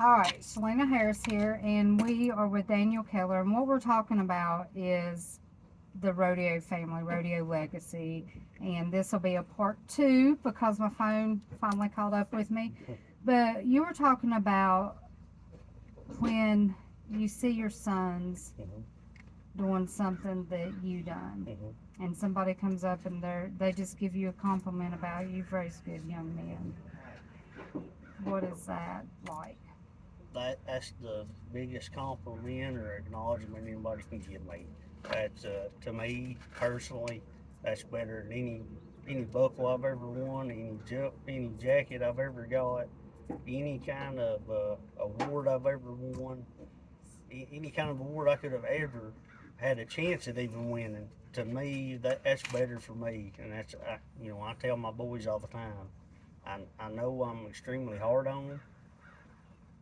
All right, Selena Harris here, and we are with Daniel Keller, and what we're talking about is the rodeo family, rodeo legacy, and this will be a part two because my phone finally caught up with me. But you were talking about when you see your sons Hmm. doing something that you done, Hmm. and somebody comes up and they just give you a compliment about you've raised good young men. What is that like? That's the biggest compliment or acknowledgement anybody can give me. That's to me personally, that's better than any buckle I've ever won, any jacket I've ever got, any kind of award I've ever won, any kind of award I could have ever had a chance at even winning. To me, that's better for me, and I tell my boys all the time. I know I'm extremely hard on them,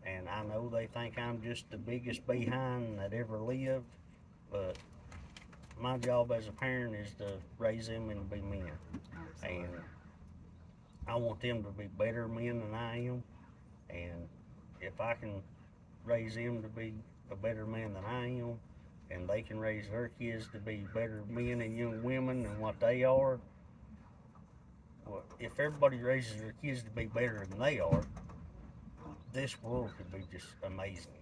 and I know they think I'm just the biggest behind that ever lived, but my job as a parent is to raise them and to be men. Absolutely. And I want them to be better men than I am. And if I can raise them to be a better man than I am, and they can raise their kids to be better men and young women than what they are, well, if everybody raises their kids to be better than they are, this world could be just amazing.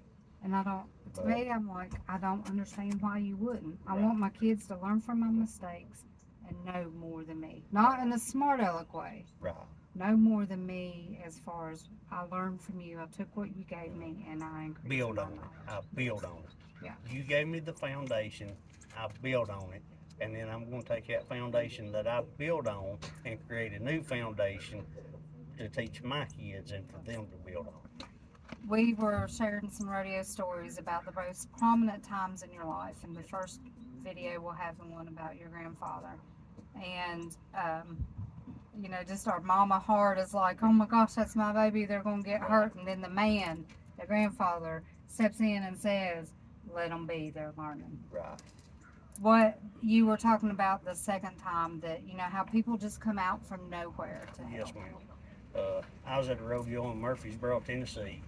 And I don't, to But, me, I'm like, I don't understand why you wouldn't. I right, want my kids to learn from my mistakes and know more than me. Not in a smart aleck way, right. know more than me as far as I learned from you. I took what you gave me and I increased Build my on it. I knowledge. build on it. Yeah. You gave me the foundation. I build on it. And then I'm going to take that foundation that I build on and create a new foundation to teach my kids and for them to build on. We were sharing some rodeo stories about the most prominent times in your life. And the first video we'll have one about your grandfather. And just our mama heart is like, oh my gosh, that's my baby, they're going to get Right, hurt. And then the grandfather, steps in and says, let them be, they're learning. right. What you were talking about the second time, that, how people just come out from nowhere to Yes, help. ma'am. I was at a rodeo in Murfreesboro, Tennessee.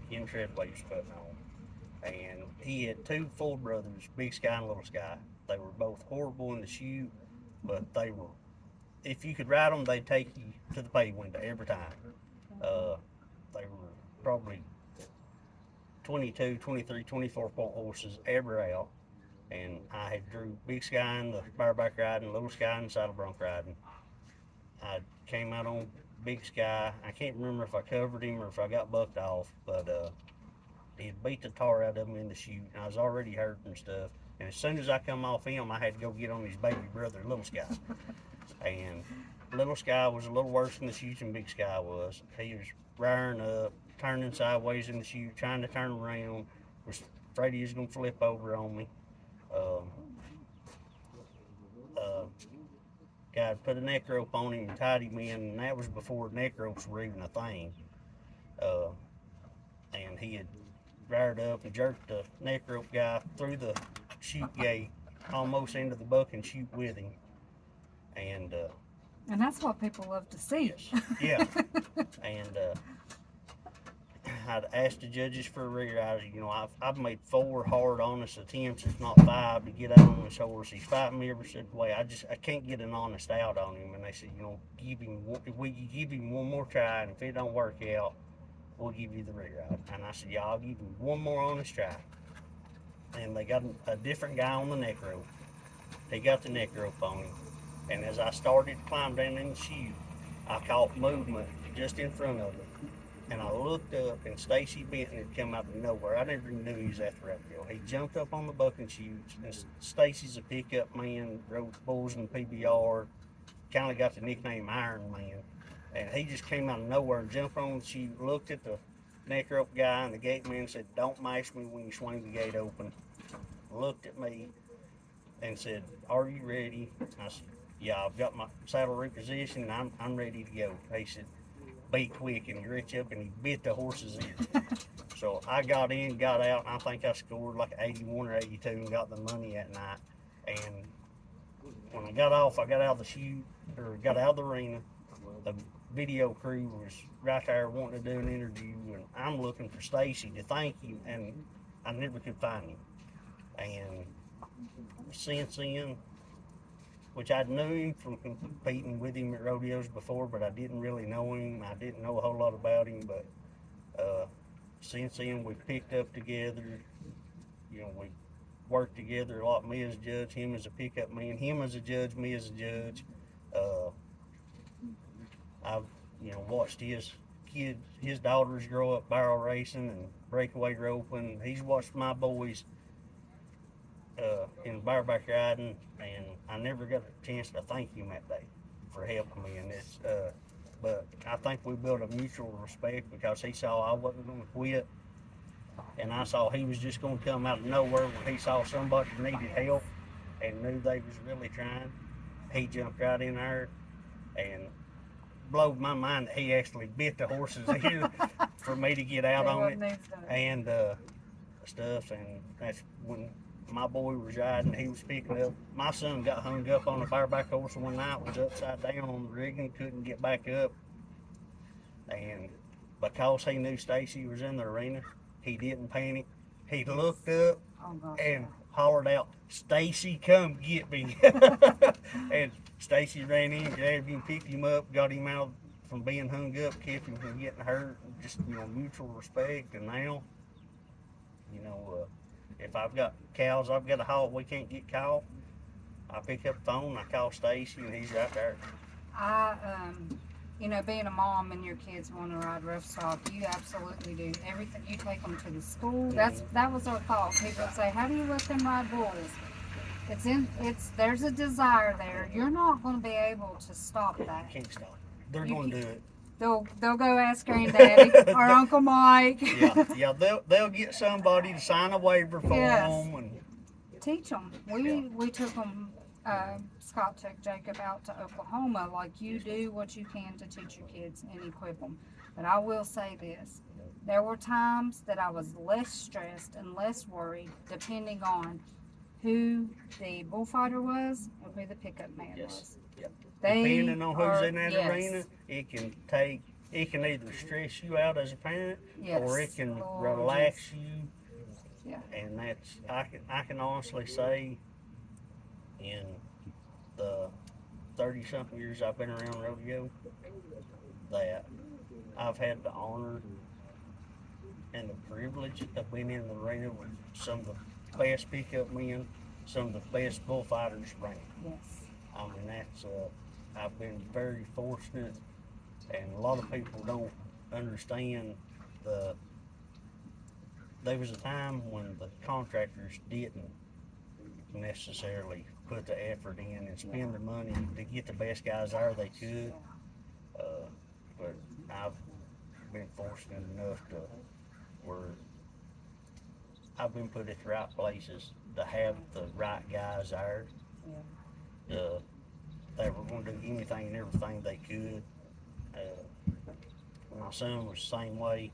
Ken Treadway was putting on. And he had two full brothers, Big Sky and Little Sky. They were both horrible in the shoot, but they were, if you could ride them, they'd take you to the pay window every time. Uh, they were probably 22, 23, 24 point horses ever out. And I had drew Big Sky in the bareback riding, Little Sky in the saddle bronc riding. I came out on Big Sky. I can't remember if I covered him or if I got bucked off, but he had beat the tar out of him in the chute, and I was already hurt and stuff. And as soon as I come off him, I had to go get on his baby brother, Little Sky. And Little Sky was a little worse in the chute than Big Sky was. He was rearing up, turning sideways in the chute, trying to turn around. Was afraid he was going to flip over on me. Um, uh, God put a neck rope on him and tied him in, and that was before neck ropes were even a thing. Uh, and he had reared up and jerked the neck rope guy through the chute gate, almost into the buck and chute with him. And And that's what people love to see. yes, yeah, and I'd asked the judges for a rewrite. I've made four hard, honest attempts, if not five, to get out on this horse. He's fighting me every step of the way. I can't get an honest out on him. And they said, we give him one more try, and if it don't work out, we'll give you the rewrite. And I said, yeah, I'll give him one more honest try. And they got a different guy on the neck rope. He got the neck rope on him. And as I started to climb down in the chute, I caught movement just in front of me. And I looked up, and Stacy Benton had come out of nowhere. I never even knew he was at the rodeo. He jumped up on the bucking chutes, and Stacy's a pickup man, rode bulls in the PBR, kind of got the nickname Iron Man. And he just came out of nowhere and jumped on the chute, looked at the neck rope guy, and the gate man said, "Don't mash me when you swing the gate open." Looked at me and said, "Are you ready?" I said, "Yeah, I've got my saddle repositioned, and I'm ready to go." He said, "Be quick," and he reached up and he bit the horse's ear. So I got in, got out, and I think I scored like 81 or 82 and got the money that night. And when I got off, I got out of the chute, or got out of the arena. The video crew was right there wanting to do an interview, and I'm looking for Stacy to thank him, and I never could find him. And since then, which I knew him from competing with him at rodeos before, but I didn't really know him. I didn't know a whole lot about him, but since then we picked up together. You know, we worked together a lot. Me as a judge, him as a pickup man, him as a judge, me as a judge. Uh, I've watched his daughters grow up barrel racing and breakaway roping. He's watched my boys in bareback riding, and I never got a chance to thank him that day for helping me in this. But I think we built a mutual respect because he saw I wasn't going to quit, and I saw he was just going to come out of nowhere when he saw somebody needed help and knew they was really trying. He jumped right in there and blowed my mind that he actually bit the horse's ear for me to get out on it and stuff. And that's when my boy was riding. He was picking up. My son got hung up on a bareback horse one night, was upside down on the rigging, couldn't get back up. And because he knew Stacy was in the arena, he didn't panic. He looked up and hollered out, "Stacy, come get me." And Stacy ran in, grabbed him, picked him up, got him out from being hung up, kept him from getting hurt. Just, mutual respect. And now, if I've got cows I've got to haul, we can't get caught, I pick up the phone, I call Stacy, and he's right there. Being a mom and your kids want to ride rough stock, you absolutely do everything. You take them to the school. That was our thought. People say, "How do you let them ride bulls?" There's a desire there. You're not going to be able to stop that. You can't stop. They're going to do it. They'll go ask Granddaddy or Uncle Mike. Yeah. They'll get somebody to sign a waiver for them and teach them. We took them. Scott took Jacob out to Oklahoma. Like, you do what you can to teach your kids and equip them. But I will say this: there were times that I was less stressed and less worried, depending on who the bullfighter was and who the pickup man was. Yep. Depending on who's in that arena, it can either stress you out as a parent, or it can relax you. Yeah. And that's I can honestly say, in the 30-something years I've been around rodeo, that I've had the honor and the privilege of being in the arena with some of the best pickup men, some of the best bullfighters around. Yes. I mean, that's I've been very fortunate, and a lot of people don't understand there was a time when the contractors didn't necessarily put the effort in and spend the money to get the best guys there they could. But I've been fortunate enough to where I've been put at the right places to have the right guys there. They were going to do anything and everything they could. My son was the same way.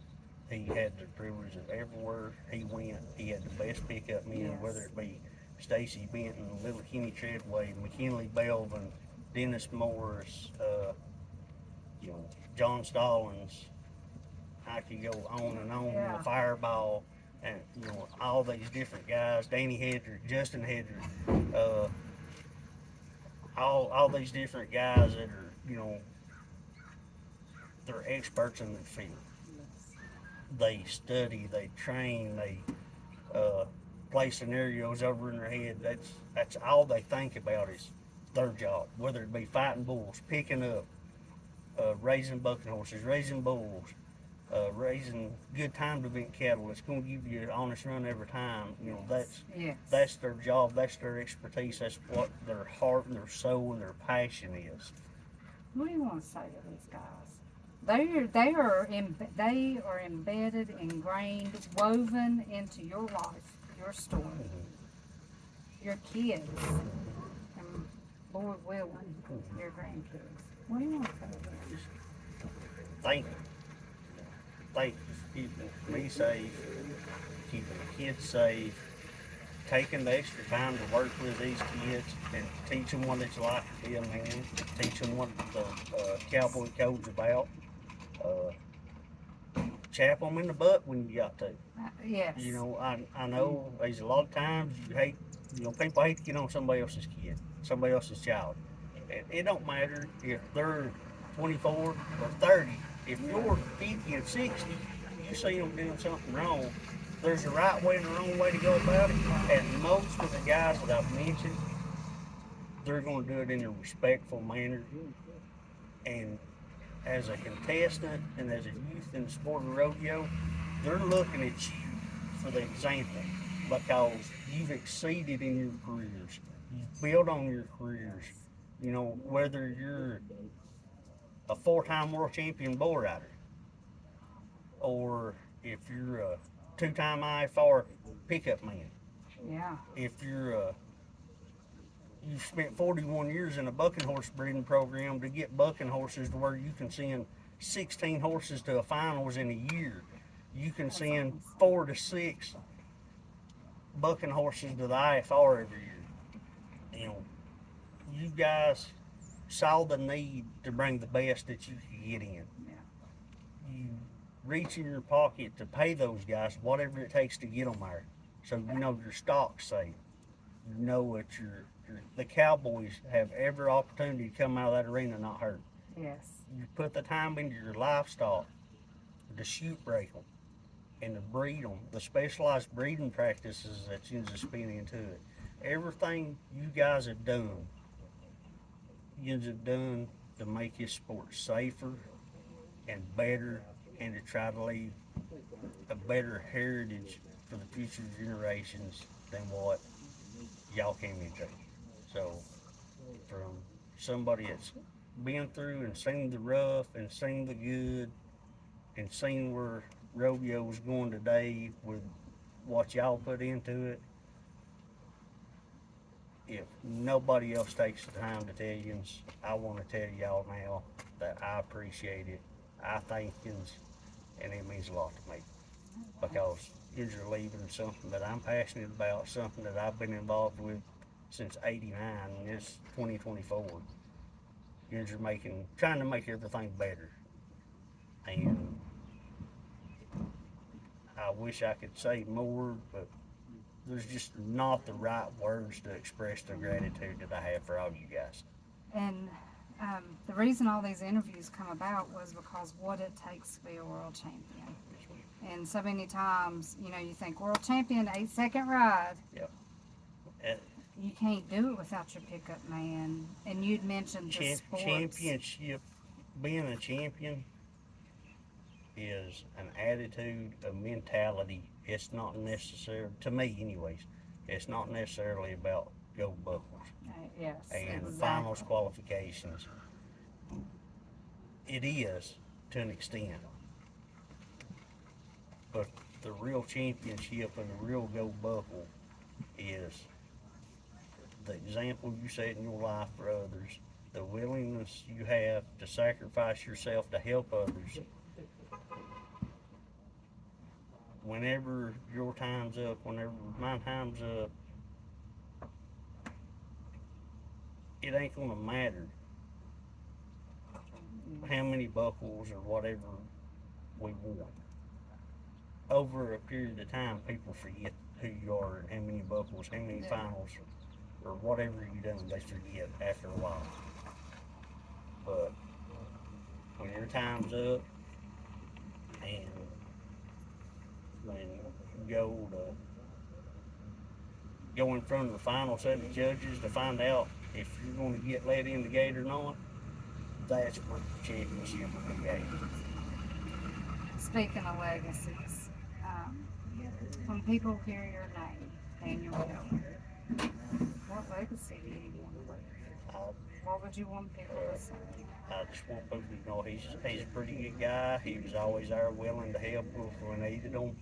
He had the privilege of everywhere he went, he had the best pickup men, whether it be Stacy Benton, Little Kenny Treadway, McKinley Belvin, Dennis Morris, John Stallings. I could go on and on. Fireball, and all these different guys. Danny Hedrick, Justin Hedrick, all these different guys that are they're experts in their field. They study, they train, they play scenarios over in their head. That's all they think about is their job, whether it be fighting bulls, picking up, raising bucking horses, raising bulls, raising good time event cattle. It's going to give you an honest run every time. That's their job, that's their expertise, that's what their heart and their soul and their passion is. What do you want to say to these guys? They are embedded, ingrained, woven into your life, your story, your kids, and Lord willing, your grandkids. What do you want to say to them? Thank you. Thank you for keeping me safe, keeping the kids safe, taking the extra time to work with these kids and teach them what it's like to be a man, teach them what the Cowboy code's about. Uh, Chap them in the butt when you got to. Yes. You know, I know there's a lot of times you hate, you know, people hate to get on somebody else's kid, somebody else's child. It don't matter if they're 24 or 30. If you're 50 and 60, you see them doing something wrong, there's a right way and a wrong way to go about it. And most of the guys that I've mentioned, they're going to do it in a respectful manner. And as a contestant and as a youth in the sport of rodeo, they're looking at you for the example because you've exceeded in your careers. You've built on your careers. You know, whether you're a four-time world champion bull rider or if you're a two-time IFR pickup man, Yeah. if you've spent 41 years in a bucking horse breeding program to get bucking horses to where you can send 16 horses to a finals in a year. You can send 4 to 6 bucking horses to the IFR every year. You know, you guys saw the need to bring the best that you could get in. Yeah. You reach in your pocket to pay those guys whatever it takes to get them there. So you know your stock's safe. You know that the Cowboys have every opportunity to come out of that arena not hurt. Yes. You put the time into your livestock to shoot break them and to breed them, the specialized breeding practices that you just spend into it. Everything you guys have done, you have done to make this sport safer and better and to try to leave a better heritage for the future generations than what y'all came into. So, from somebody that's been through and seen the rough and seen the good and seen where rodeo was going today with what y'all put into it, if nobody else takes the time to tell you, I want to tell y'all now that I appreciate it. I thank you, and it means a lot to me because you're leaving something that I'm passionate about, something that I've been involved with since '89, and it's 2024. You're trying to make everything better, and I wish I could say more, but there's just not the right words to express the gratitude that I have for all you guys. And the reason all these interviews come about was because what it takes to be a world champion. And so many times, you know, you think world champion, 8-second ride. Yep. And You can't do it without your pickup man. And you'd mentioned the sports. championship, being a champion is an attitude, a mentality. It's not necessarily, to me anyways, it's not necessarily about gold buckles Yes, and exactly. finals qualifications. It is to an extent, but the real championship and the real gold buckle is the example you set in your life for others, the willingness you have to sacrifice yourself to help others. Whenever your time's up, whenever my time's up, it ain't gonna matter how many buckles or whatever we won. Over a period of time, people forget who you are and how many buckles, how many finals, or whatever you done, they forget after a while. But when your time's up and when you go in front of the final set of judges to find out if you're going to get let in the gate or not, that's where the championship will be at. Speaking of legacies, when people hear your name, Daniel Keller, what legacy do you want to leave? What would you want people to say? I just want people to know he's a pretty good guy. He was always there willing to help us when we needed him.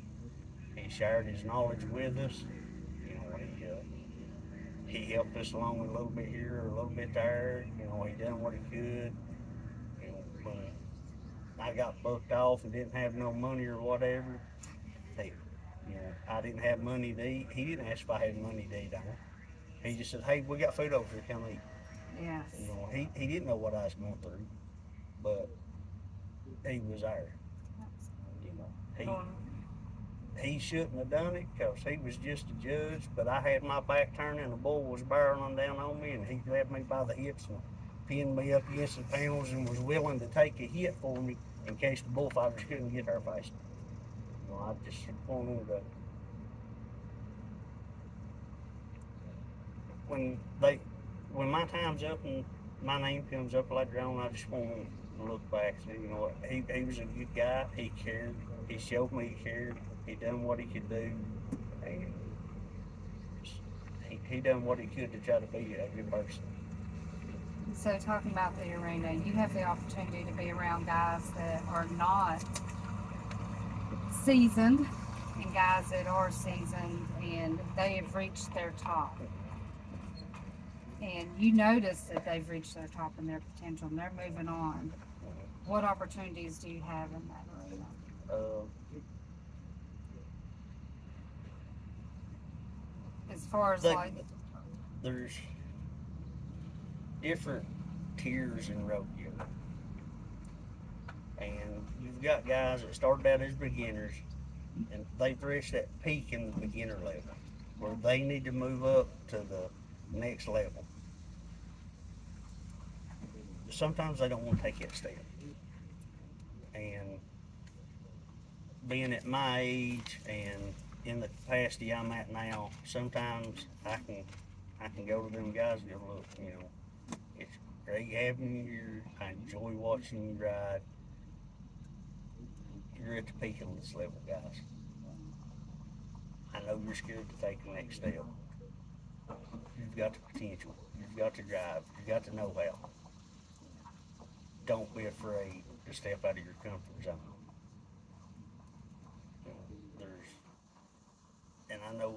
He shared his knowledge with us. You know, he helped us along a little bit here or a little bit there. You know, he done what he could. You know, when I got booked off and didn't have no money or whatever, You know, I didn't have money to eat. He didn't ask if I had money to eat on. He just said, "Hey, we got food over here. Come eat." Yes. You know, he didn't know what I was going through, but he was there. You know, he shouldn't have done it because he was just a judge. But I had my back turned and the bull was barreling down on me, and he grabbed me by the hips and pinned me up against the panels and was willing to take a hit for me in case the bullfighters couldn't get her face. You know, I just wanted to when they when my time's up and my name comes up later on, I just want to look back and say, you know what, he was a good guy. He cared. He showed me he cared. He done what he could do, and he done what he could to try to be a good person. So talking about the arena, you have the opportunity to be around guys that are not seasoned and guys that are seasoned and they have reached their top. And you notice that they've reached their top and their potential and they're moving on. What opportunities do you have in that arena? Uh, As far as the, like, there's different tiers in rodeo, and you've got guys that started out as beginners, and they've reached that peak in the beginner level, where they need to move up to the next level. Sometimes they don't want to take that step, and being at my age and in the capacity I'm at now, sometimes I can go to them guys and go, look, you know, it's great having you here. I enjoy watching you ride. You're at the peak of this level, guys. I know you're scared to take the next step. You've got the potential. You've got the drive. You've got the know-how. Don't be afraid to step out of your comfort zone. You know, and I know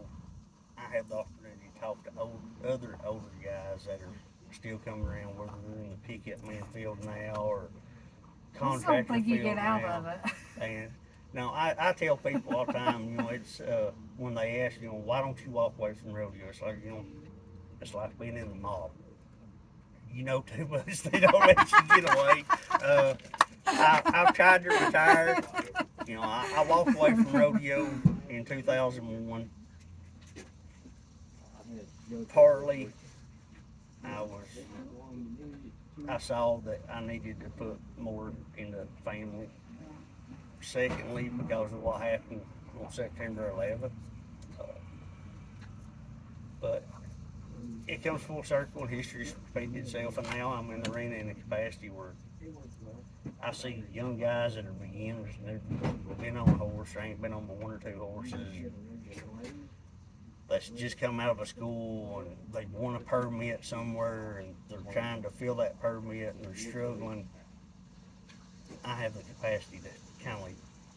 I have the opportunity to talk to other older guys that are still coming around, whether they're in the pickup man field now or I just don't contractor think you field get out now. of it. And now I tell people all the time, you know, it's when they ask, you know, why don't you walk away from rodeo? It's like, you know, it's like being in the mob. You know too much, they don't let you get away. Uh, I've tried to retire. You know, I walked away from rodeo in 2001. Partly, I was I saw that I needed to put more into the family. Secondly, because of what happened on September 11th. Uh, but it comes full circle and history's repeated itself, and now I'm in the arena in a capacity where I see young guys that are beginners and they've been on a horse, they ain't been on but one or two horses. That's just come out of a school and they want a permit somewhere and they're trying to fill that permit and they're struggling. I have the capacity to kind of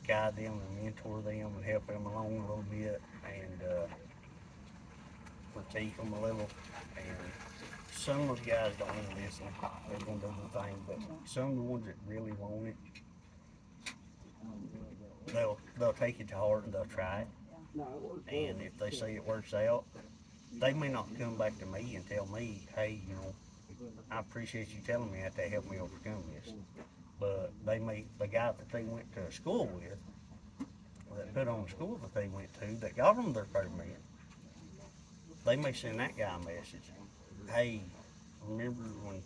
guide them and mentor them and help them along a little bit and critique them a little. And some of the guys don't want to listen. They're going to do the thing, but some of the ones that really want it, they'll take it to heart and they'll try it. And if they see it works out, they may not come back to me and tell me, hey, you know, I appreciate you telling me that helped me overcome this. But the guy that they went to school with, that put on the school that they went to, that got them their permit, they may send that guy a message. Hey, remember when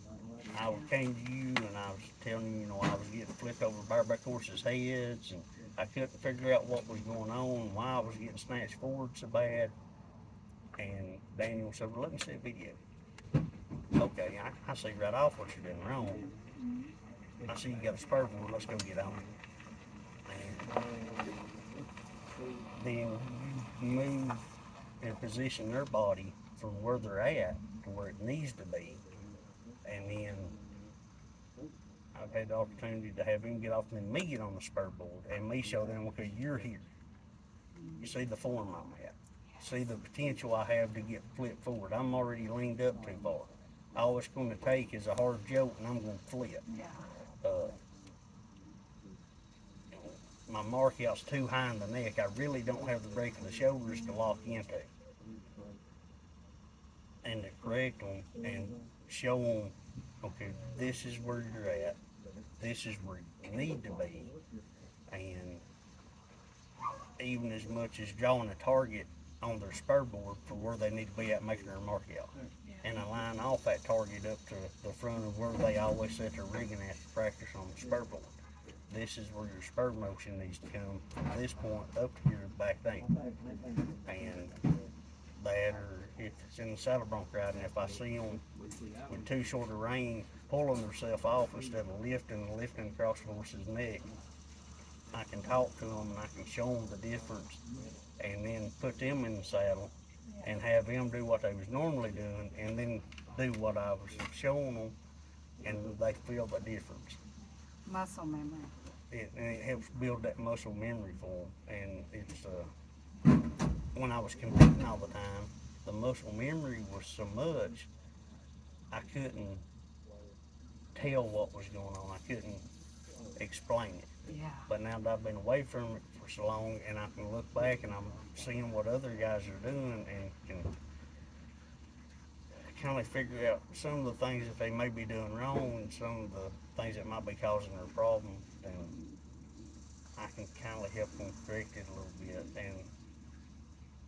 I came to you and I was telling you, you know, I was getting flipped over bareback horses' heads and I couldn't figure out what was going on, why I was getting snatched forward so bad. And Daniel said, well, let me see a video. Okay, I see right off what you're doing wrong. I see you got a spur board, let's go get on it. And then you move and position their body from where they're at to where it needs to be. And then I've had the opportunity to have him get off and then me get on the spur board and me show them, okay, you're here. You see the form I'm at. See the potential I have to get flipped forward. I'm already leaned up too far. All it's going to take is a hard jolt and I'm going to flip. Yeah. Uh, my mark out's too high in the neck. I really don't have the break of the shoulders to lock into. And to correct them and show them, okay, this is where you're at. This is where you need to be. And even as much as drawing a target on their spur board for where they need to be at making their mark out. And I line off that target up to the front of where they always set their rigging at to practice on the spur board. This is where your spur motion needs to come from this point up to your back ankle. And that, or if it's in the saddle bronc riding, if I see them with too short a rein pulling themselves off instead of lifting across the horse's neck, I can talk to them and I can show them the difference, and then put them in the saddle and have them do what they was normally doing, and then do what I was showing them, and they feel the difference. Muscle memory. And it helps build that muscle memory for them. And it's when I was competing all the time, the muscle memory was so much I couldn't tell what was going on. I couldn't explain it. Yeah. But now that I've been away from it for so long, and I can look back and I'm seeing what other guys are doing, and can kind of figure out some of the things that they may be doing wrong and some of the things that might be causing their problem, then I can kind of help them correct it a little bit. And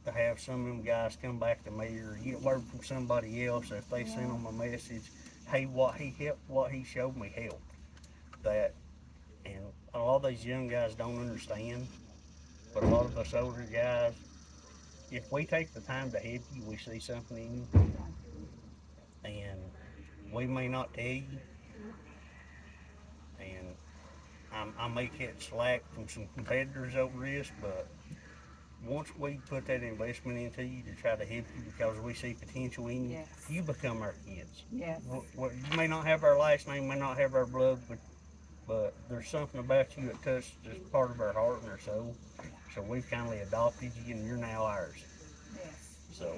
to have some of them guys come back to me or get word from somebody else, if they send them a message, hey, what he showed me helped. That, and a lot of these young guys don't understand, but a lot of us older guys, if we take the time to help you, we see something in you, and we may not tell you, and I may catch slack from some competitors over this, but once we put that investment into you to try to help you because we see potential in you, Yes. you become our kids. Yes. You may not have our last name, may not have our blood, but there's something about you that touched just part of our heart and our soul. So we've kindly adopted you, and you're now ours. Yes. So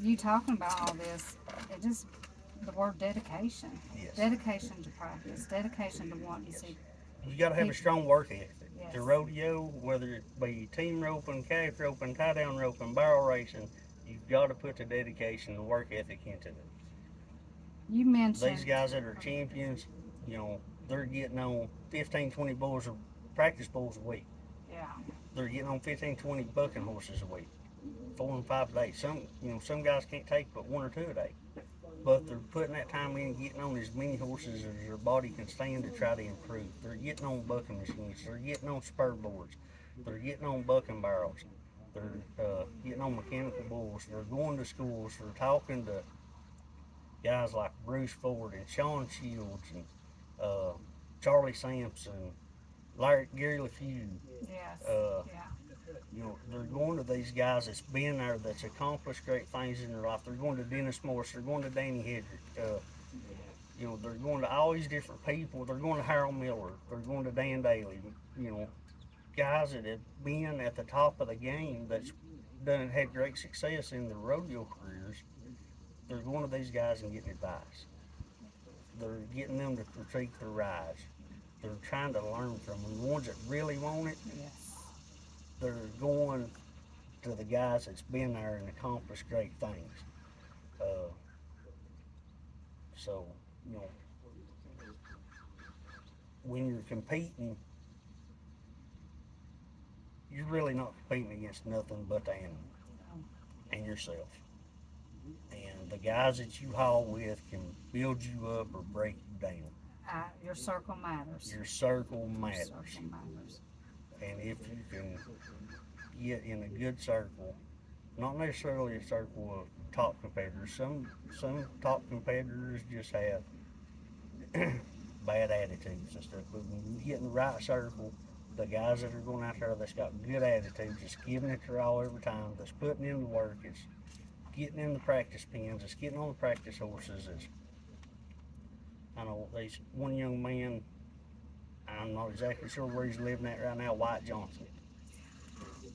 You talking about all this, it just, the word dedication. yes, Dedication to practice, dedication to wanting to see. you got to have a strong work ethic. Yes. To rodeo, whether it be team roping, calf roping, tie down roping, barrel racing, you've got to put the dedication and work ethic into it. You mentioned These guys that are champions, they're getting on 15, 20 bulls of practice bulls a week. Yeah. They're getting on 15, 20 bucking horses a week, 4 and 5 a day. Some guys can't take but 1 or 2 a day, but they're putting that time in, getting on as many horses as their body can stand to try to improve. They're getting on bucking machines. They're getting on spur boards. They're getting on bucking barrels. They're getting on mechanical bulls. They're going to schools. They're talking to guys like Bruce Ford and Sean Shields and Charlie Sampson, Gary LeFew. Yes. Yeah. They're going to these guys that's been there, that's accomplished great things in their life. They're going to Dennis Morris. They're going to Danny Hedrick. They're going to all these different people. They're going to Harold Miller. They're going to Dan Daly. Guys that have been at the top of the game that's had great success in their rodeo careers. They're going to these guys and getting advice. They're getting them to critique their rides. They're trying to learn from them. The ones that really want it, Yes. they're going to the guys that's been there and accomplished great things. So, when you're competing, you're really not competing against nothing but the animal and yourself. And the guys that you haul with can build you up or break you down. Your circle matters. Your circle matters. Your circle matters. And if you can get in a good circle, not necessarily a circle of top competitors. Some top competitors just have bad attitudes and stuff. But when you get in the right circle, the guys that are going out there that's got good attitudes, that's giving it their all every time, that's putting in the work, it's getting in the practice pens, it's getting on the practice horses. I know there's one young man, I'm not exactly sure where he's living at right now, White Johnson.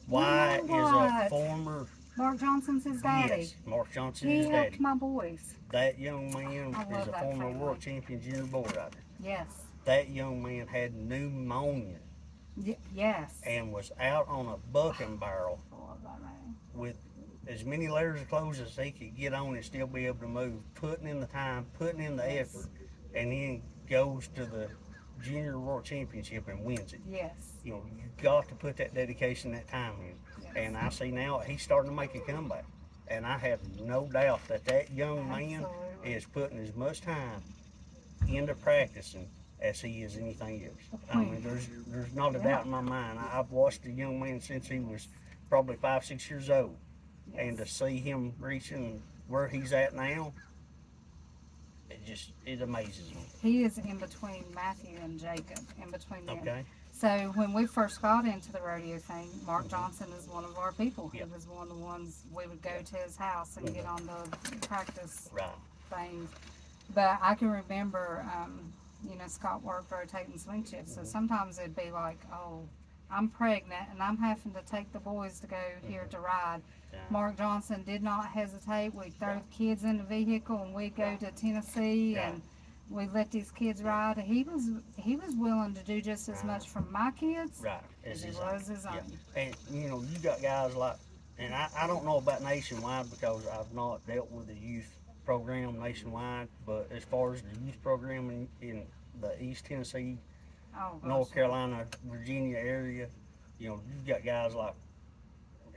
White is a former... Mark Johnson's his daddy. Yes, Mark Johnson He is his daddy. helped my boys. That young man is a that former family. world champion junior bull rider. Yes. That young man had pneumonia Yes. and was out on a bucking barrel Lord, I know. with as many layers of clothes as he could get on and still be able to move, putting in the time, putting in the Yes. effort, and then goes to the junior world championship and wins it. Yes. You know, you got to put that dedication, that time in. Yes. And I see now he's starting to make a comeback. And I have no doubt that that young man Absolutely. is putting as much time into practicing as he is anything else. I mean, there's not a Yeah. doubt in my mind. I've watched the young man since he was probably 5, 6 years old, and to Yes. see him reaching where he's at now, it amazes me. He is in between Matthew and Jacob, in between them. Okay. So when we first got into the rodeo thing, Mark Mhm. Johnson is one of our people. He Yep. was one of the ones we would go to his house and get on the practice Right. things. But I can remember, Scott worked rotating swing shifts, so sometimes it'd be like, oh, I'm pregnant and I'm having to take the boys to go here to ride. Yeah. Mark Johnson did not hesitate. We'd throw the kids in the vehicle and we'd go to Tennessee and we let these kids ride. He was willing to do just as much for my kids Right. as he His was his own. Yeah. And you got guys like, and I don't know about nationwide because I've not dealt with the youth program nationwide, but as far as the youth program in the East Tennessee, Oh, gosh. North Carolina, Virginia area, you've got guys like,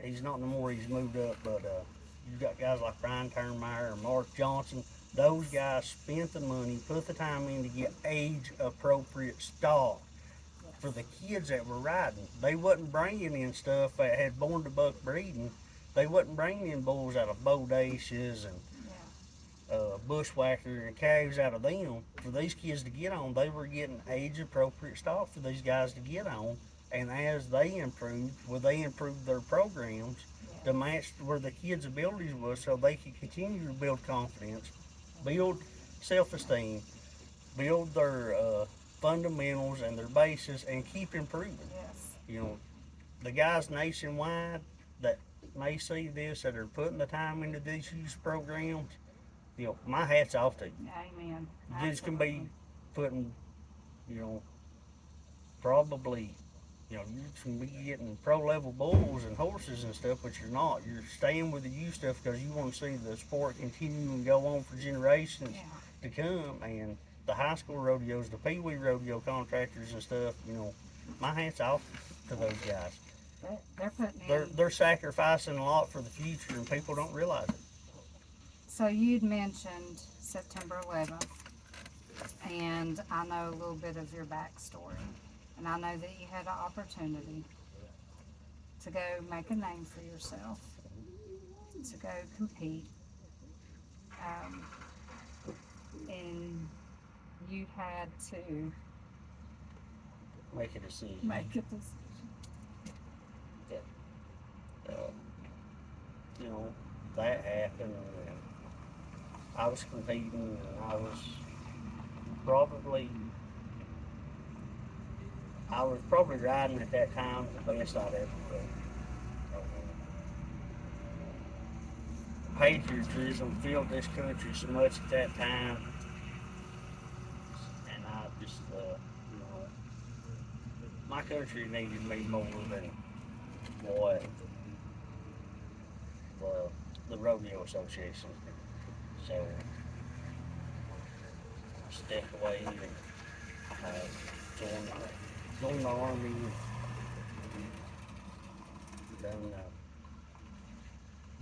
he's not no more, he's moved up, but you've got guys like Brian Turnmeyer or Mark Johnson. Those guys spent the money, put the time in to get age appropriate stock for the kids that were riding. They wasn't bringing in stuff that had born to buck breeding. They wasn't bringing in bulls out of bodacious and bushwhacker and calves out of them for these kids to get on. They were getting age appropriate stock for these guys to get on. And as they improved, they improved their programs to match where the kids' abilities was so they could continue to build confidence, build self-esteem, build their fundamentals and their basis and keep improving. Yes. The guys nationwide that may see this that are putting the time into these youth programs, my hat's off to you. Amen. You just can be putting, you know, probably, you can be getting pro level bulls and horses and stuff, but you're not. You're staying with the youth stuff because you want to see the sport continue and go on for generations to come. And the high school rodeos, the pee wee rodeo contractors and stuff, my hat's off to those guys. They're putting in. They're sacrificing a lot for the future, and people don't realize it. So you'd mentioned September 11th, and I know a little bit of your backstory, and I know that you had an opportunity to go make a name for yourself, to go compete, and you had to Make a decision. make a decision. Uh, that happened, and I was competing, and I was probably riding at that time the best I'd ever been. Patriotism filled this country so much at that time, and I just, my country needed me more than what the Rodeo Association. So I stepped away and joined the Army.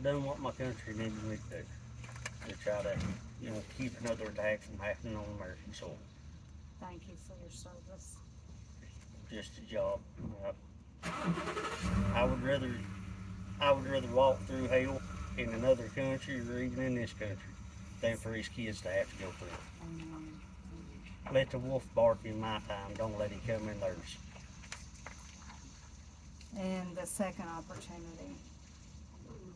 Done what my country needed me to do to try to, keep another attack from happening on American soil. Thank you for your service. Just a job. I would rather walk through hell in another country or even in this country than for his kids to have to go through it. Let the wolf bark in my time, don't let him come in theirs. And the second opportunity,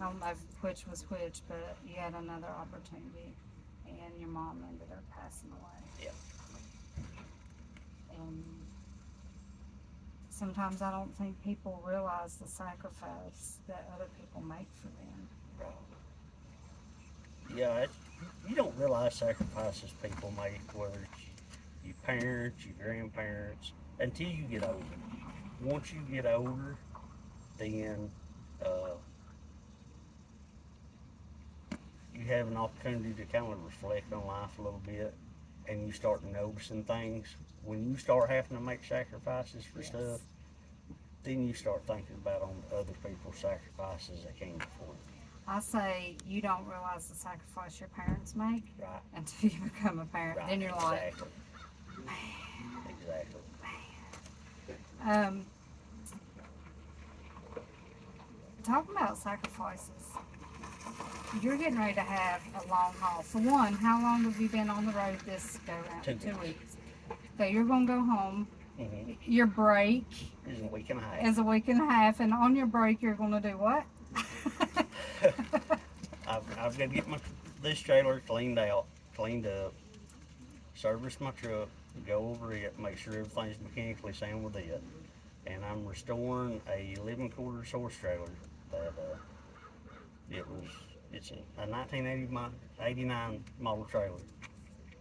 I don't know which was which, but you had another opportunity, and your mom ended up passing away. Yeah. And sometimes I don't think people realize the sacrifice that other people make for them. Yeah, you don't realize sacrifices people make, whether it's your parents, your grandparents, until you get older. once you get older, then uh, you have an opportunity to kind of reflect on life a little bit, and you start noticing things. When you start having to make sacrifices for Yes. stuff, then you start thinking about on other people's sacrifices that came before you. I say you don't realize the sacrifice your parents make Right, until you become a parent. right, Then you're like, exactly, exactly. um, talking about sacrifices. You're getting ready to have a long haul. For one, how long have you been on the road this go round? 2 weeks. 2 weeks. So you're gonna go home. Mm-hmm. Your break It's a week and a half. is a week and a half, and on your break you're gonna do what? I've got to get this trailer cleaned out, cleaned up, service my truck, go over it, make sure everything's mechanically sound with it, and I'm restoring a 11-quarter horse trailer that it's a 1989 model trailer.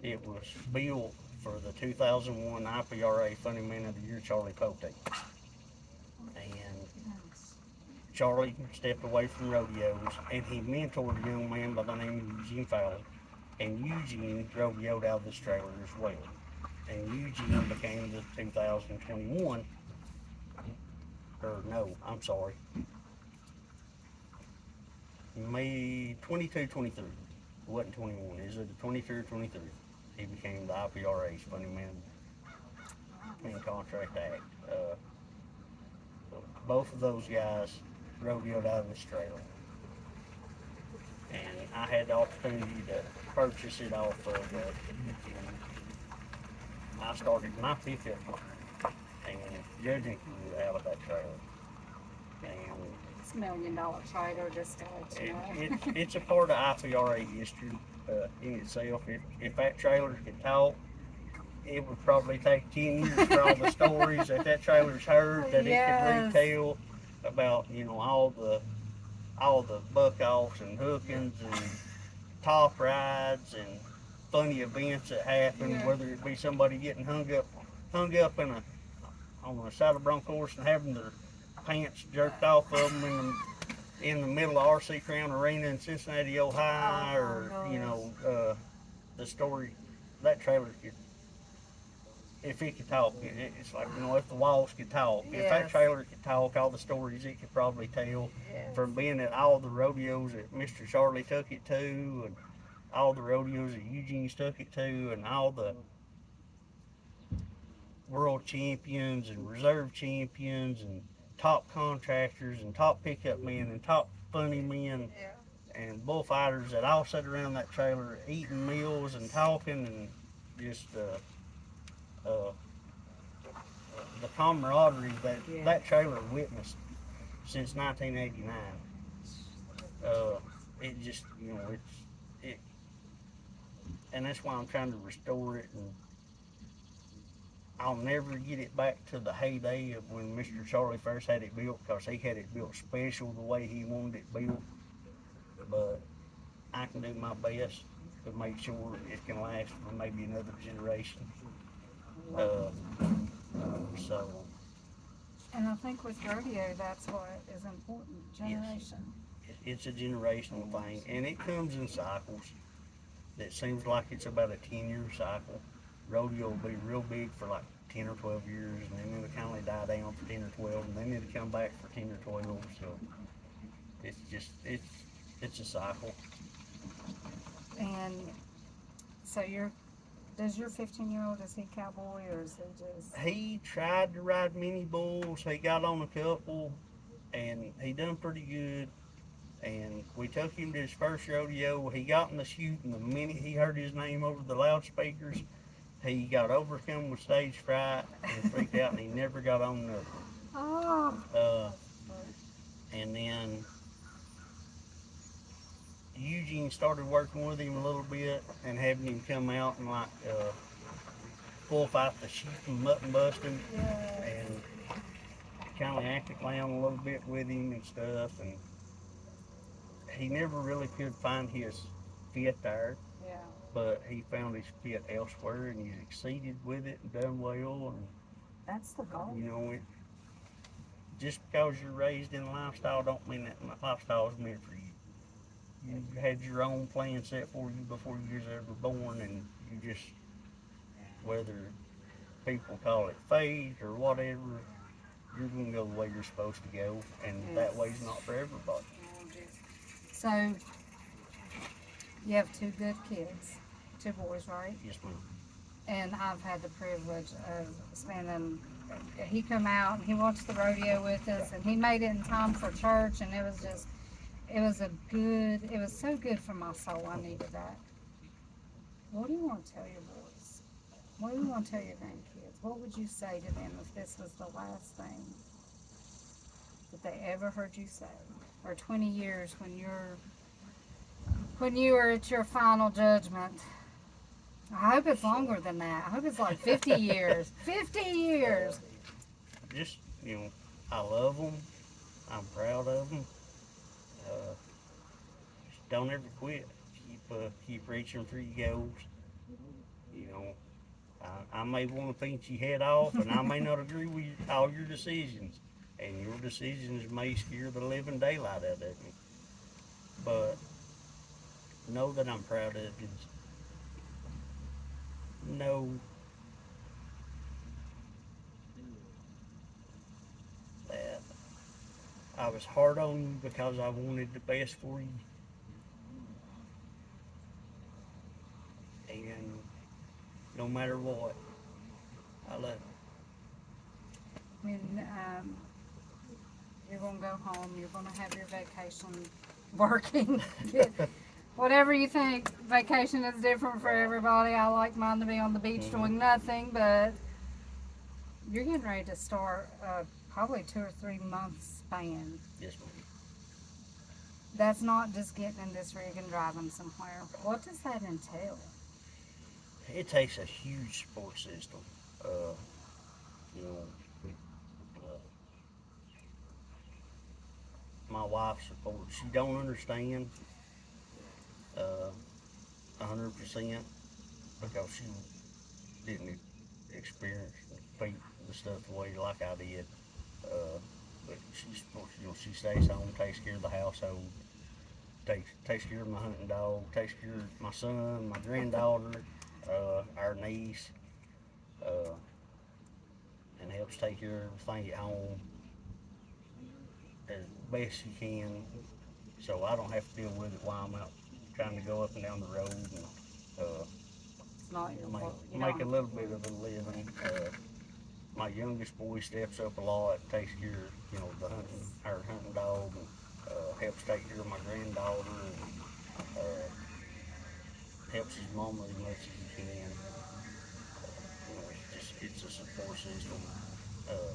It was built for the 2001 IPRA Funny Man of the Year Charlie Pote, and Charlie stepped away from rodeos, and he mentored a young man by the name of Eugene Fowler. And Eugene rodeoed out of this trailer as well. And Eugene became the 2021, or no, I'm sorry, May 22, 23. It wasn't 21. Is it the 22 or 23? He became the IPRA's Funny Man Contract Act. Both of those guys rodeoed out of this trailer. And I had the opportunity to purchase it off of I started my pickup and judging out of that trailer. And It's $1 million trailer, just to let you know. it's a part of IPRA history in itself. If that trailer could talk, it would probably take 10 years for all the stories that trailer's heard that Yes. it could retell about, all the buck offs and hookings and top rides and funny events that happen, Yeah. whether it be somebody getting hung up on a saddle bronc horse and having their pants jerked off of them in the middle of RC Crown Arena in Cincinnati, Ohio, or the story that trailer could. If it could talk, it's like, if the walls could talk. If that Yes. trailer could talk, all the stories it could probably tell Yes. from being at all the rodeos that Mr. Charlie took it to, and all the rodeos that Eugene's took it to, and all the world champions and reserve champions and top contractors and top pickup men and top funny men Yeah. and bullfighters that all sit around that trailer eating meals and talking, and just uh, the camaraderie that Yeah. that trailer witnessed since 1989. It just, it, and that's why I'm trying to restore it, and I'll never get it back to the heyday of when Mr. Charlie first had it built, because he had it built special the way he wanted it built. But I can do my best to make sure it can last for maybe another generation. Uh, so And I think with rodeo, that's what is important. Generation. it's a generational thing, and it comes in cycles. It seems like it's about a 10-year cycle. Rodeo will be real big for like 10 or 12 years, and then it'll kind of die down for 10 or 12, and then it'll come back for 10 or 12. So it's a cycle. And so does your 15-year-old, is he Cowboy, or is he just? He tried to ride mini bulls. He got on a couple, and he done pretty good. And we took him to his first rodeo. He got in the chute, and the minute he heard his name over the loudspeakers, he got overcome with stage fright and freaked out, and he never got on another. Oh. And then Eugene started working with him a little bit and having him come out and bullfight the sheep and mutton busting, Yeah. and kind of act the clown a little bit with him and stuff. And he never really could find his fit there, Yeah. but he found his fit elsewhere, and he's exceeded with it and done well. And That's the goal. you know, it, just because you're raised in a lifestyle don't mean that lifestyle is meant for you. You had your own plan set for you before you was ever born, and you just, whether people call it fate or whatever, you're gonna go the way you're supposed to go, and that way's not for everybody. So you have two good kids, two boys, right? Yes, ma'am. And I've had the privilege of spending. He come out and he watched the rodeo with us, and he made it in time for church, and it was just, it was a good, it was so good for my soul. I needed that. What do you want to tell your boys? What do you want to tell your grandkids? What would you say to them if this was the last thing that they ever heard you say? Or 20 years when you were at your final judgment. I hope it's longer than that. I hope it's like 50 years. 50 years. Just, I love them. I'm proud of them. Just don't ever quit. Keep reaching for your goals. You know, I may want to pinch your head off, and I may not agree with all your decisions, and your decisions may scare the living daylight out of me. But know that I'm proud of you. Know that I was hard on you because I wanted the best for you, and no matter what, I love you. And you're going to go home. You're going to have your vacation working. Whatever you think. Vacation is different for everybody. I like mine to be on the beach doing nothing, but you're getting ready to start probably 2 or 3 months span. Yes, ma'am. That's not just getting in this rig and driving somewhere. What does that entail? It takes a huge support system. You know, uh, my wife supports. She don't understand 100% because she didn't experience the stuff the way like I did. But she supports. She stays home, takes care of the household, takes care of my hunting dog, takes care of my son, my granddaughter, our niece, uh, and helps take care of everything at home as best she can, so I don't have to deal with it while I'm out trying to go up and down the road and It's not your fault. make a little bit of a living. My youngest boy steps up a lot, takes care of our hunting dog, and helps take care of my granddaughter, and helps his mama as much as he can. It's a support system. Uh,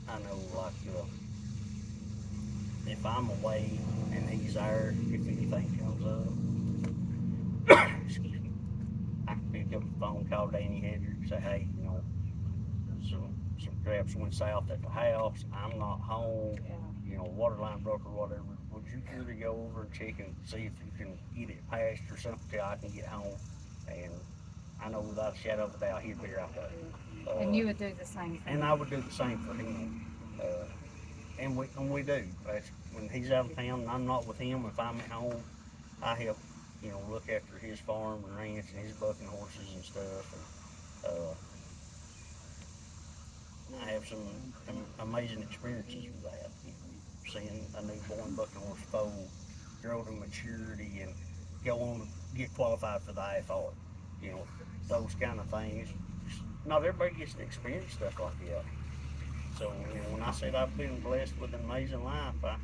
I know, like, if I'm away and he's there, if anything comes up, excuse me, I can pick up the phone, call Danny Hedrick, and say, hey, some craps went south at the house. I'm not home. Water line broke or whatever. Would you care to go over and check and see if you can get it passed or something till I can get home? And I know without a shadow of a doubt he'd be right there. And you would do the same thing. And I would do the same for him. And we do. When he's out of town and I'm not with him, if I'm at home, I help, look after his farm and ranch and his bucking horses and stuff. And I have some amazing experiences with that. Seeing a newborn bucking horse foal grow to maturity and go on to get qualified for the IFR. Those kind of things. Not everybody gets to experience stuff like that. So, when I said I've been blessed with an amazing life, I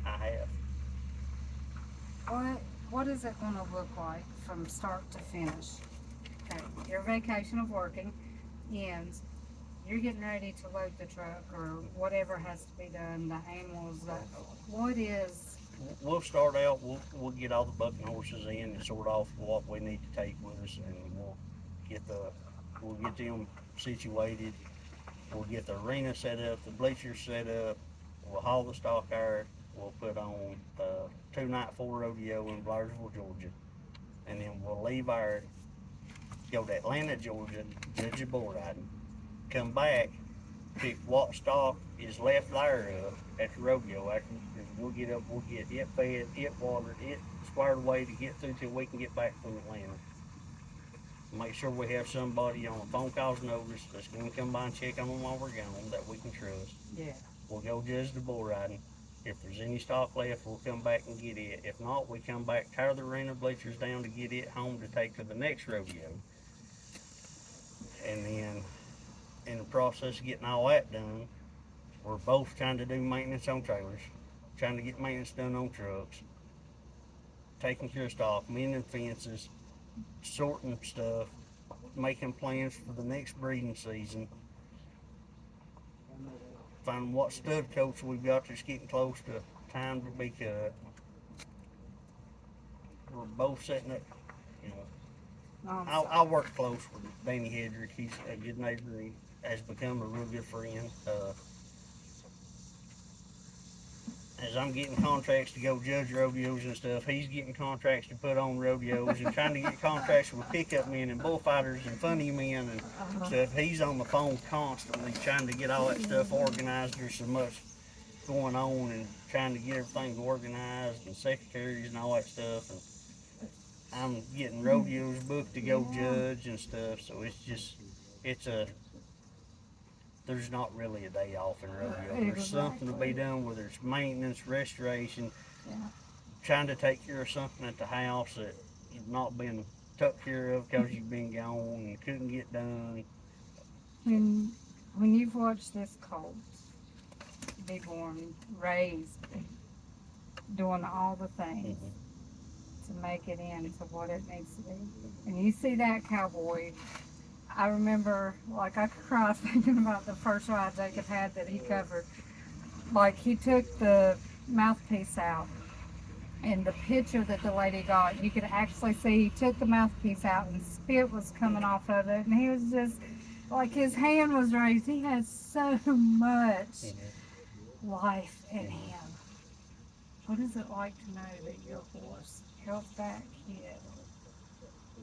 have. What is it going to look like from start to finish? Okay, your vacation of working ends. You're getting ready to load the truck or whatever has to be done, the animals. What is... We'll start out, we'll get all the bucking horses in and sort off what we need to take with us, and we'll get them situated. We'll get the arena set up, the bleachers set up. We'll haul the stock out. We'll put on the 2-night 4 rodeo in Blairsville, Georgia, and then we'll leave go to Atlanta, Georgia, judge a bull riding. Come back, pick what stock is left there at the rodeo. After we'll get up, we'll get it fed, it watered, it squared away to get through till we can get back from Atlanta. Make sure we have somebody on a phone call's notice that's going to come by and check on them while we're gone that we can trust. Yeah. We'll go judge the bull riding. If there's any stock left, we'll come back and get it. If not, we come back, tear the arena bleachers down to get it home to take to the next rodeo. And then, in the process of getting all that done, we're both trying to do maintenance on trailers, trying to get maintenance done on trucks, taking care of stock, mending fences, sorting stuff, making plans for the next breeding season, finding what stud coats we've got that's getting close to time to be cut. We're both setting up, you know. I work close with Danny Hedrick. He's a good neighbor. He has become a real good friend. As I'm getting contracts to go judge rodeos and stuff, he's getting contracts to put on rodeos and trying to get contracts with pickup men and bullfighters and funny men and stuff. He's on the phone constantly trying to get all that stuff organized. There's so much going on and trying to get everything organized and secretaries and all that stuff. And I'm getting rodeos booked to go judge and stuff. So there's not really a day off in rodeo. There's something to be done, whether it's maintenance, restoration, trying to take care of something at the house that you've not been took care of because you've been gone and couldn't get done. When you've watched this colt be born, raised, doing all the things to make it into what it needs to be, and you see that cowboy, I remember, like, I could cry thinking about the first ride Jacob had that he covered. Like, he took the mouthpiece out, and the picture that the lady got, you could actually see he took the mouthpiece out and spit was coming off of it, and he was just, like, his hand was raised. He has so much life in him. What is it like to know that your horse helped that kid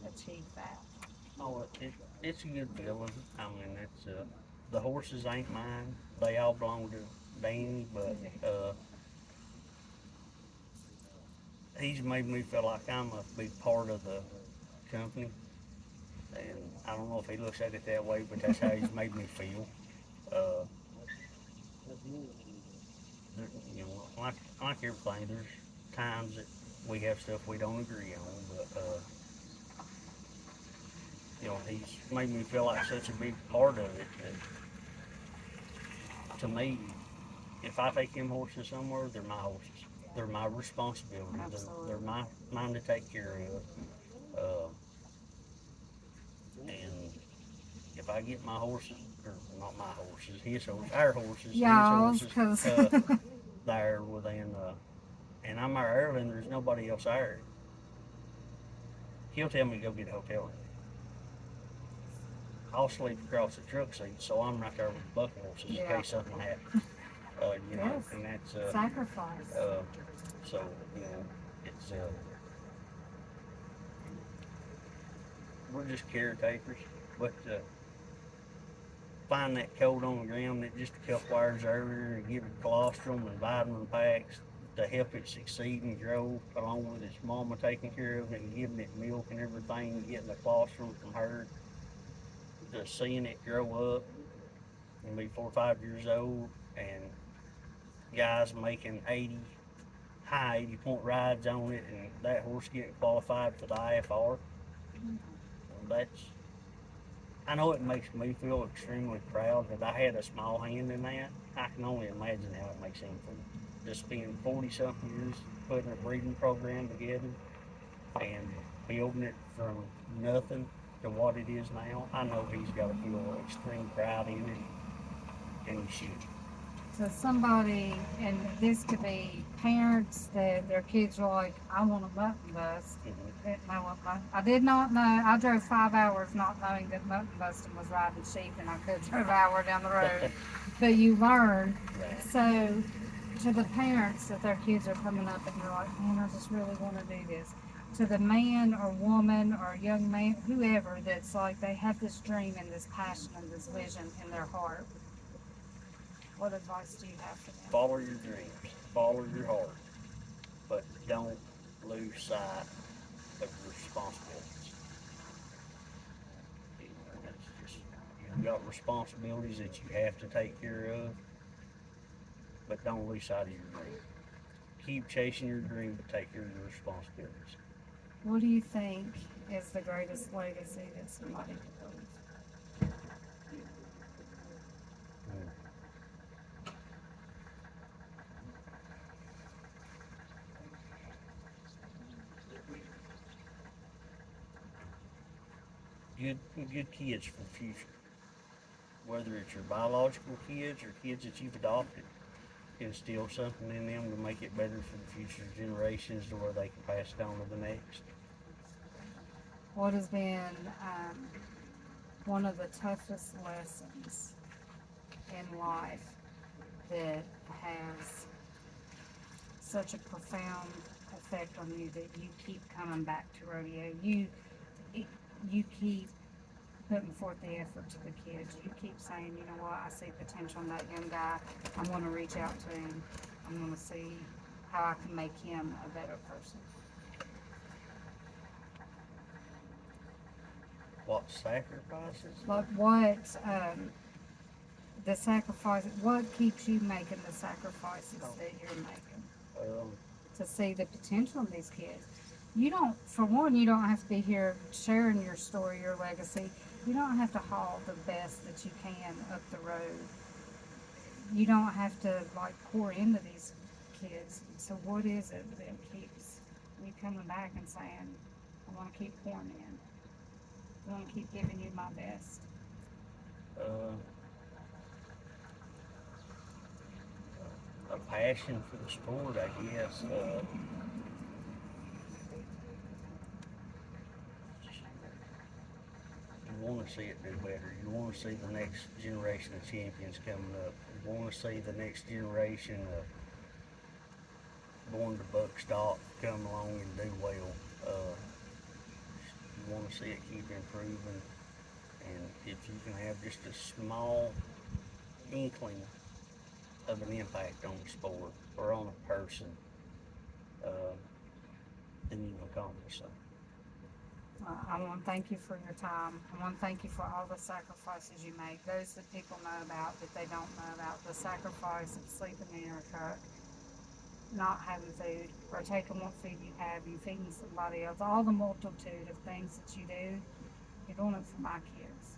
achieve that? Oh, it's a good feeling. I mean, the horses ain't mine. They all belong to Danny, but he's made me feel like I'm a big part of the company. And I don't know if he looks at it that way, but that's how he's made me feel. Uh, you know, like everything, there's times that we have stuff we don't agree on, but you know, he's made me feel like such a big part of it that, to me, if I take them horses somewhere, they're my horses. They're my responsibility. They're mine to take care of. And if I get my horses, or not my horses, his horses, our horses, his horses, there within, and I'm our Ireland, there's nobody else there. He'll tell me to go get a hotel room. I'll sleep across the truck seat, so I'm right there with the bucket horses in case something happens. You know, and that's sacrifice. So you know, it's we're just caretakers, but find that colt on the ground that just a couple hours earlier and give it colostrum and vitamin packs to help it succeed and grow, along with its mama taking care of it and giving it milk and everything, getting the colostrum from her, just seeing it grow up and be 4 or 5 years old, and guys making 80, high 80-point rides on it, and that horse getting qualified for the IFR. That's, I know it makes me feel extremely proud that I had a small hand in that. I can only imagine how it makes him feel. Just spending 40-something years putting a breeding program together and building it from nothing to what it is now. I know he's got to feel extreme pride in it, and he should. So somebody, and this could be parents that their kids are like, I want a mutton bust. Didn't know what I did not know. I drove 5 hours not knowing that mutton busting was riding sheep, and I could drive an hour down the road. But you learn. So to the parents that their kids are coming up and you're like, man, I just really want to do this. To the man or woman or young man, whoever, that's like they have this dream and this passion and this vision in their heart. What advice do you have for them? Follow your dreams, follow your heart, but don't lose sight of your responsibilities. That's just, you got responsibilities that you have to take care of, but don't lose sight of your dream. Keep chasing your dream, but take care of your responsibilities. What do you think is the greatest legacy that somebody could leave? Mm. Good kids for the future. Whether it's your biological kids or kids that you've adopted, instill something in them to make it better for the future generations to where they can pass it on to the next. What has been one of the toughest lessons in life that has such a profound effect on you that you keep coming back to rodeo? You keep putting forth the effort to the kids. You keep saying, you know what, I see potential in that young guy. I'm going to reach out to him. I'm going to see how I can make him a better person. What sacrifices? Like what the sacrifice? What keeps you making the sacrifices that you're making Um, to see the potential in these kids? You don't, for one, you don't have to be here sharing your story, your legacy. You don't have to haul the best that you can up the road. You don't have to like pour into these kids. So what is it that keeps me coming back and saying, I want to keep pouring in. I want to keep giving you my best. uh, a passion for the sport, I guess. You want to see it do better. You want to see the next generation of champions coming up. You want to see the next generation of born to buck stock come along and do well. You want to see it keep improving, and if you can have just a small inkling of an impact on the sport or on a person, uh, then you've accomplished something. I want to thank you for your time. I want to thank you for all the sacrifices you make. Those that people know about that they don't know about. The sacrifice of sleeping in your truck, not having food, or taking what food you have and feeding somebody else. All the multitude of things that you do, you're doing it for my kids.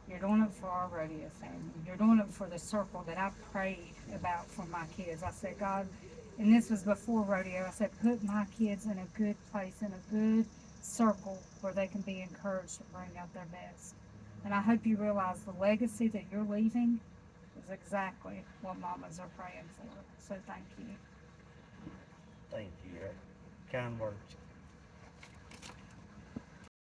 You're doing it for our rodeo family. You're doing it for the circle that I prayed about for my kids. I said, God, and this was before rodeo, I said, put my kids in a good place, in a good circle where they can be encouraged to bring out their best. And I hope you realize the legacy that you're leaving is exactly what mamas are praying for. So thank you. Thank you. Kind words.